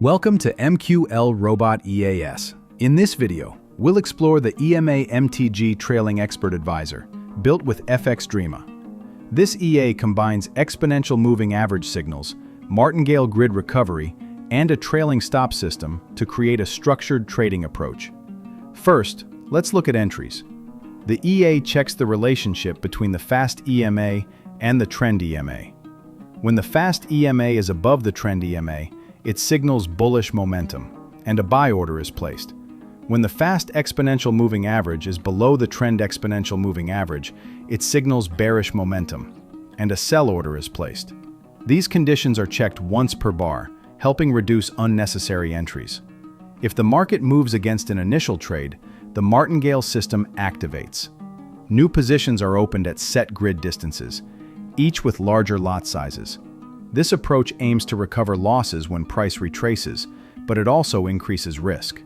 Welcome to MqlrobotEAs. In this video, we'll explore the EMA MTG Trailing Expert Advisor, built with FXdreema. This EA combines exponential moving average signals, Martingale grid recovery, and a trailing stop system to create a structured trading approach. First, let's look at entries. The EA checks the relationship between the Fast EMA and the Trend EMA. When the Fast EMA is above the Trend EMA, it signals bullish momentum, and a buy order is placed. When the Fast Exponential Moving Average is below the Trend Exponential Moving Average, it signals bearish momentum, and a sell order is placed. These conditions are checked once per bar, helping reduce unnecessary entries. If the market moves against an initial trade, the Martingale system activates. New positions are opened at set grid distances, each with larger lot sizes. This approach aims to recover losses when price retraces, but it also increases risk.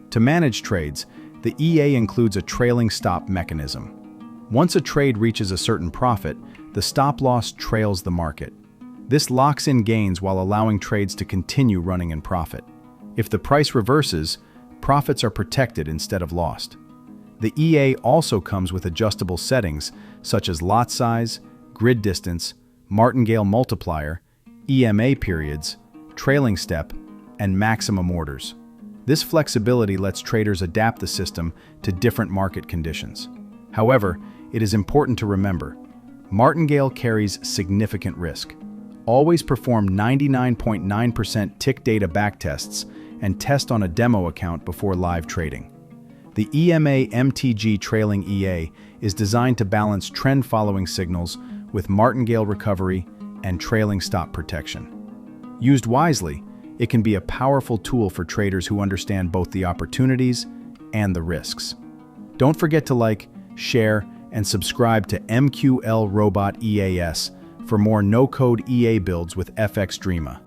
To manage trades, the EA includes a trailing stop mechanism. Once a trade reaches a certain profit, the stop loss trails the market. This locks in gains while allowing trades to continue running in profit. If the price reverses, profits are protected instead of lost. The EA also comes with adjustable settings such as lot size, grid distance, Martingale multiplier, EMA periods, trailing step, and maximum orders. This flexibility lets traders adapt the system to different market conditions. However, it is important to remember, Martingale carries significant risk. Always perform 99.9% tick data backtests and test on a demo account before live trading. The EMA MTG Trailing EA is designed to balance trend-following signals with Martingale recovery and trailing stop protection. Used wisely, it can be a powerful tool for traders who understand both the opportunities and the risks. Don't forget to like, share, and subscribe to MqlrobotEAs for more no-code EA builds with FXdreema.